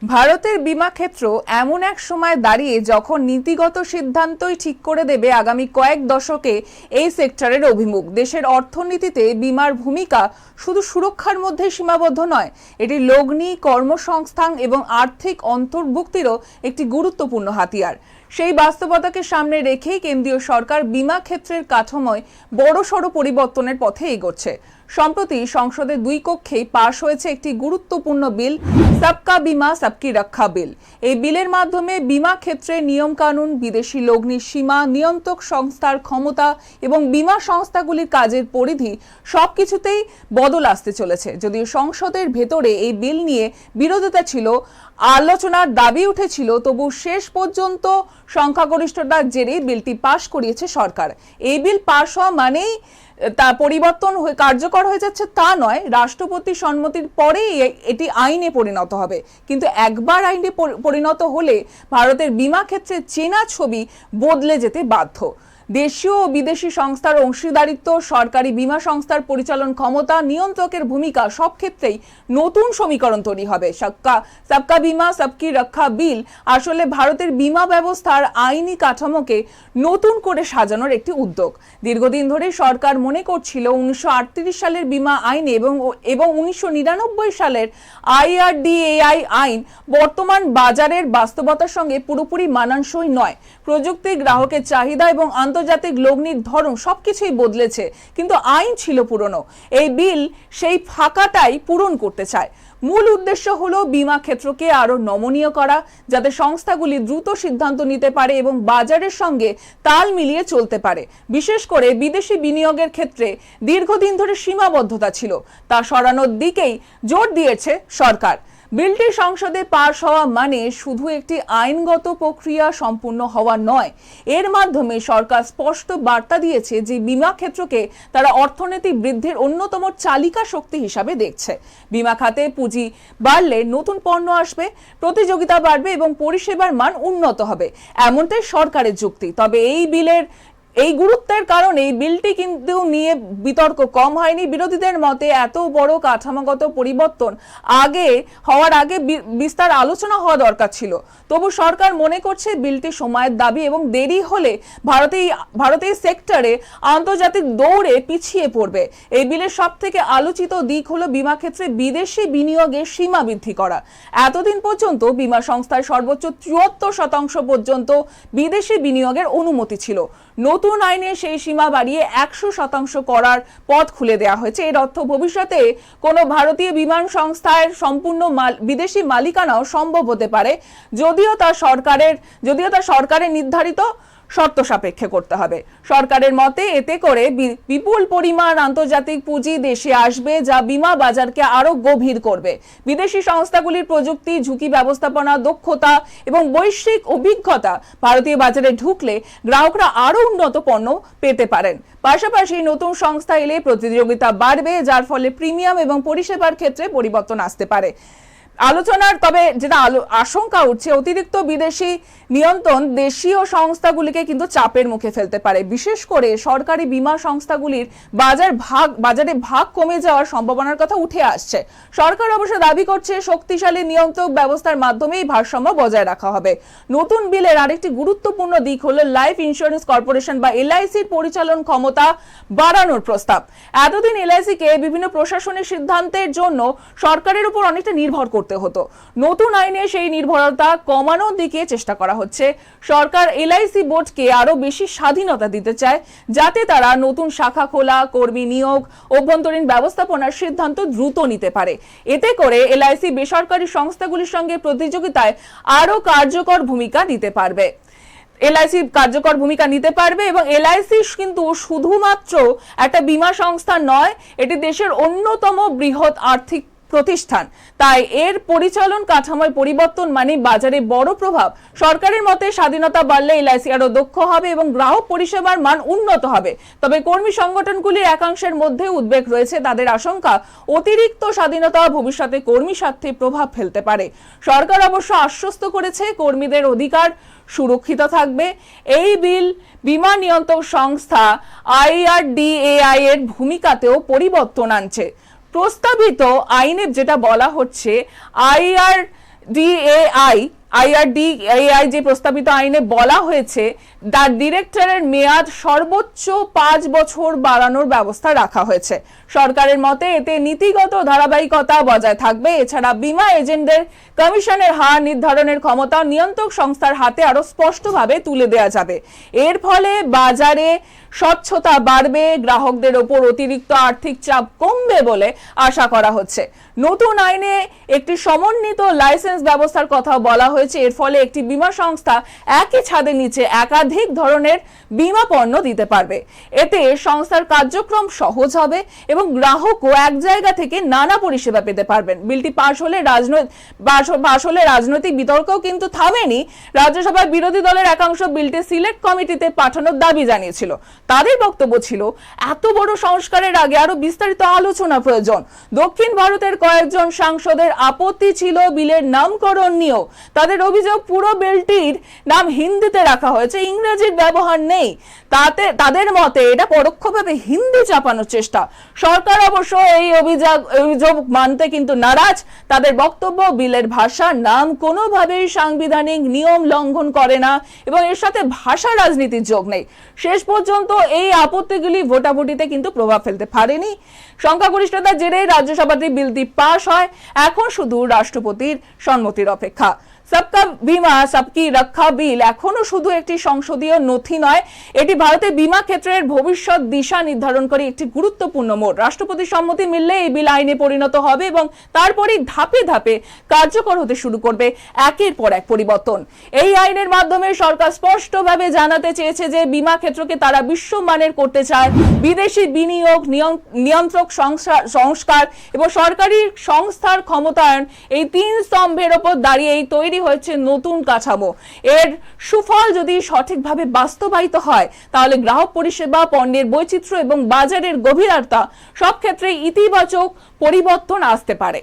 ভারতের বিমা ক্ষেত্র এমন এক সময় দাঁড়িয়ে যখন নীতিগত সিদ্ধান্তই ঠিক করে দেবে আগামী কয়েক দশকে এই সেক্টরের অভিমুখ। দেশের অর্থনীতিতে বিমার ভূমিকা শুধু সুরক্ষার মধ্যে সীমাবদ্ধ নয়, এটি লগ্নি, কর্মসংস্থান এবং আর্থিক অন্তর্ভুক্তিরও একটি গুরুত্বপূর্ণ হাতিয়ার। সেই বাস্তবতাকে সামনে রেখেই কেন্দ্রীয় সরকার বিমা ক্ষেত্রের কাঠামোয় বড়সড় পরিবর্তনের পথে এগোচ্ছে। সম্প্রতি সংসদে দুই কক্ষেই পাশ হয়েছে একটি গুরুত্বপূর্ণ বিল, সবকা বিমা সবকি রক্ষা বিল। এই বিলের মাধ্যমে বিমা ক্ষেত্রে নিয়ম কানুন, বিদেশি লগ্নির সীমা, নিয়ন্ত্রক সংস্থার ক্ষমতা এবং বিমা সংস্থাগুলির কাজের পরিধি সবকিছুতেই বদল আসতে চলেছে। যদিও সংসদের ভেতরে এই বিল নিয়ে বিরোধিতা ছিল, আলোচনার দাবি উঠেছিল, তবু শেষ পর্যন্ত সংখ্যাগরিষ্ঠতার জেরে বিলটি পাশ করিয়েছে সরকার। এই বিল পাশ হওয়া মানেই তা পরিবর্তন কার্যকর হয়ে যাচ্ছে তা নয়, রাষ্ট্রপতির সম্মতির পরেই এটি আইনে পরিণত হবে। কিন্তু একবার আইনে পরিণত হলে ভারতের বিমা ক্ষেত্রে চেনা ছবি বদলে যেতে বাধ্য। দেশীয় ও বিদেশি সংস্থার অংশীদারিত্ব, সরকারি বিমা সংস্থার পরিচালন ক্ষমতা, নিয়ন্ত্রকের ভূমিকা সব ক্ষেত্রেই নতুন সমীকরণ তৈরি হবে। সবকা বিমা সবকি রক্ষা বিল আসলে ভারতের বিমা ব্যবস্থার আইনি কাঠামোকে নতুন করে সাজানোর একটি উদ্যোগ। দীর্ঘদিন ধরে সরকার মনে করছিল 1938 সালের বিমা আইন এবং 1999 সালের IRDAI আইন বর্তমান বাজারের বাস্তবতার সঙ্গে পুরোপুরি মানানসই নয়। প্রযুক্তি, গ্রাহকের চাহিদা এবং আন্তর্জাতিক লগ্নির ধরন সবকিছুই বদলেছে, কিন্তু আইন ছিল পুরনো। এই বিল সেই ফাঁকাটাই পূরণ করতে চায়। মূল উদ্দেশ্য হলো বিমা ক্ষেত্রকে আরো নমনীয় করা, যাতে সংস্থাগুলি দ্রুত সিদ্ধান্ত নিতে পারে এবং বাজারের সঙ্গে তাল মিলিয়ে চলতে পারে। বিশেষ করে বিদেশি বিনিয়োগের ক্ষেত্রে দীর্ঘদিন ধরে সীমাবদ্ধতা ছিল, তা সরানোর দিকেই জোর দিয়েছে সরকার। বিলটি সংসদে পাশ হওয়া মানে শুধু একটি আইনগত প্রক্রিয়া সম্পূর্ণ হওয়া নয়, এর মাধ্যমে সরকার স্পষ্ট বার্তা দিয়েছে যে বিমা ক্ষেত্রকে তারা অর্থনৈতিক বৃদ্ধির অন্যতম চালিকা শক্তি হিসাবে দেখছে। বিমা খাতে পুঁজি বাড়লে নতুন পণ্য আসবে, প্রতিযোগিতা বাড়বে এবং পরিষেবার মান উন্নত হবে, এমনটাই সরকারের যুক্তি। তবে এই গুরুত্বের কারণে এই বিলটি কিন্তু নিয়ে বিতর্ক কম হয়নি। বিরোধীদের মতে এত বড় কাঠামোগত পরিবর্তন হওয়ার আগে বিস্তার আলোচনা হওয়া দরকার ছিল। তবু সরকার মনে করছে বিলটি সময়ের দাবি এবং দেরি হলে ভারতের সেক্টরে আন্তর্জাতিক দৌড়ে পিছিয়ে পড়বে। এই বিলের সব থেকে আলোচিত দিক হলো বিমা ক্ষেত্রে বিদেশি বিনিয়োগের সীমা বৃদ্ধি করা। এতদিন পর্যন্ত বিমা সংস্থায় সর্বোচ্চ 73% পর্যন্ত বিদেশি বিনিয়োগের অনুমতি ছিল। নতুন আইনে সেই সীমা বাড়িয়ে 100% করার পথ খুলে দেওয়া হয়েছে। এর অর্থ ভবিষ্যতে কোনো ভারতীয় বিমান সংস্থার সম্পূর্ণ বিদেশি মালিকানাও সম্ভব হতে পারে, যদিও তা সরকারের নির্ধারিত শর্ত সাপেক্ষে করতে হবে। সরকারের মতে এতে করে বিপুল পরিমাণ আন্তর্জাতিক পুঁজি দেশে আসবে, যা বিমা বাজারকে আরো গভীর করবে। বিদেশি সংস্থাগুলির প্রযুক্তি, ঝুঁকি ব্যবস্থাপনা, দক্ষতা এবং বৈশ্বিক অভিজ্ঞতা ভারতীয় বাজারে ঢুকলে গ্রাহকরা আরো উন্নত পণ্য পেতে পারেন। পাশাপাশি নতুন সংস্থা এলে প্রতিযোগিতা বাড়বে, যার ফলে প্রিমিয়াম এবং পরিষেবার ক্ষেত্রে পরিবর্তন আসতে পারে। আলোচনার তবে যেটা আশঙ্কা উঠছে, অতিরিক্ত বিদেশি নিয়ন্ত্রণ দেশীয় সংস্থাগুলিকে কিন্তু চাপের মুখে ফেলতে পারে। বিশেষ করে সরকারি বিমা সংস্থাগুলির বাজারে ভাগ কমে যাওয়ার সম্ভাবনার কথা উঠে আসছে। সরকার অবশ্য দাবি করছে শক্তিশালী নিয়ন্ত্রক ব্যবস্থার মাধ্যমেই ভারসাম্য বজায় রাখা হবে। নতুন বিলের আরেকটি গুরুত্বপূর্ণ দিক হলো লাইফ ইন্স্যুরেন্স কর্পোরেশন বা LICর পরিচালন ক্ষমতা বাড়ানোর প্রস্তাব। এতদিন LICকে বিভিন্ন প্রশাসনিক সিদ্ধান্তের জন্য সরকারের উপর অনেকটা নির্ভর করতে হতো। নতুন আইনে সেই নির্ভরতা কমানোর দিকে চেষ্টা করা হচ্ছে। সরকার LIC বোর্ডকে আরো বেশি স্বাধীনতা দিতে চায়, যাতে তারা নতুন শাখা খোলা, কর্মী নিয়োগ, অভ্যন্তরীণ ব্যবস্থাপনার সিদ্ধান্ত দ্রুত নিতে পারে। এতে করে LIC বেসরকারি সংস্থাগুলির সঙ্গে প্রতিযোগিতায় আরো কার্যকর ভূমিকা নিতে পারবে। এবং LIC কিন্তু শুধুমাত্র একটা বিমা সংস্থা নয়, এটি দেশের অন্যতম বৃহৎ আর্থিক প্রতিষ্ঠান। তাই এর পরিচালন কাঠামোয় পরিবর্তন মানে বাজারে বড় প্রভাব। সরকারের মতে স্বাধীনতা বাড়লে LIC আরো দক্ষ হবে এবং গ্রাহক পরিষেবার মান উন্নত হবে। তবে কর্মী সংগঠনগুলির একাংশের মধ্যে উদ্বেগ রয়েছে। তাদের আশঙ্কা অতিরিক্ত স্বাধীনতা ভবিষ্যতে কর্মী স্বার্থে প্রভাব ফেলতে পারে। সরকার অবশ্য আশ্বস্ত করেছে কর্মীদের অধিকার সুরক্ষিত থাকবে। এই বিল বিমা নিয়ন্ত্রক সংস্থা IRDAI এর ভূমিকাতেও পরিবর্তন আনছে। প্রস্তাবিত আইনে যেটা বলা হচ্ছে, আইআরডিএআই যে প্রস্তাবিত আইনে বলা হয়েছে তার ডিরেক্টরের মেয়াদ সর্বোচ্চ 5 বছর বাড়ানোর ব্যবস্থা রাখা হয়েছে। সরকারের মতে এতে নীতিগত ধারাবাহিকতা বজায় থাকবে। এছাড়া বীমা এজেন্টদের কমিশনের হার নির্ধারণের ক্ষমতা নিয়ন্ত্রক সংস্থার হাতে আরো স্পষ্টভাবে তুলে দেওয়া যাবে। এর ফলে বাজারে স্বচ্ছতা বাড়বে, গ্রাহকদের ওপর অতিরিক্ত আর্থিক চাপ কমবে বলে আশা করা হচ্ছে। নতুন আইনে একটি সমন্বিত লাইসেন্স ব্যবস্থার কথা বলা হয়েছে। এর ফলে একটি বীমা সংস্থা একই ছাদের নিচে একাধিক ধরনের বীমা পণ্য দিতে পারবে। এতে সংস্থার কার্যক্রম সহজ হবে এবং গ্রাহকও এক জায়গা থেকে নানা পরিষেবা পেতে পারবেন। বিলটি পাশ হলে রাজনৈতিক বিতর্কও কিন্তু থামেনি। রাজ্যসভার বিরোধী দলের একাংশ বিলটি সিলেক্ট কমিটিতে পাঠানোর দাবি জানিয়েছিল। তাদের বক্তব্য ছিল, এত বড় সংস্কারের আগে আরো বিস্তারিত আলোচনা প্রয়োজন। দক্ষিণ ভারতের কয়েকজন সাংসদের আপত্তি ছিল বিলের নামকরণ নিয়েও। তাদের অভিযোগ, পুরো বিলটির নাম হিন্দিতে রাখা হয়েছে, ইংরেজির ব্যবহার নেই। তাদের মতে এটা পরোক্ষভাবে হিন্দি চাপানোর চেষ্টা। সরকার অবশ্য এই অভিযোগ মানতে কিন্তু নারাজ। তাদের বক্তব্য, বিলের ভাষা নাম কোনোভাবেই সাংবিধানিক নিয়ম লঙ্ঘন করে না এবং এর সাথে ভাষা রাজনীতির যোগ নেই। শেষ পর্যন্ত এই আপত্তিগুলি ভোটাভুটিতে কিন্তু প্রভাব ফেলতে পারেনি। সংখ্যাগরিষ্ঠতার জেরে রাজ্যসভাতে বিলটি পাশ হয়। এখন শুধু রাষ্ট্রপতির সম্মতির অপেক্ষা। সবকা বীমা সবকি রক্ষা বিল এখনো শুধু একটি সংসদীয় নথি নয়, এটি ভারতের বীমা ক্ষেত্রের ভবিষ্যৎ দিশা নির্ধারণ করে একটি গুরুত্বপূর্ণ মোড়। রাষ্ট্রপতির সম্মতি মিললে এই বিল আইনে পরিণত হবে এবং তারপরেই ধাপে ধাপে কার্যকর হতে শুরু করবে একের পর এক পরিবর্তন। এই আইনের মাধ্যমে সরকার স্পষ্টভাবে জানাতে চেয়েছে যে বীমা ক্ষেত্রকে তারা বিশ্বমানের করতে চায়। বিদেশি বিনিয়োগ, নিয়ন্ত্রক সংস্কার এবং সরকারি সংস্থার ক্ষমতায়ন, এই 3 স্তম্ভের ওপর দাঁড়িয়েই তৈরি হয়েছে নতুন কাঠামো। এর সুফল যদি সঠিকভাবে বাস্তবায়িত হয় তাহলে গ্রাহক পরিষেবা, পণ্যের বৈচিত্র্য এবং বাজারের গভীরতা সব ক্ষেত্রে ইতিবাচক পরিবর্তন আসতে পারে।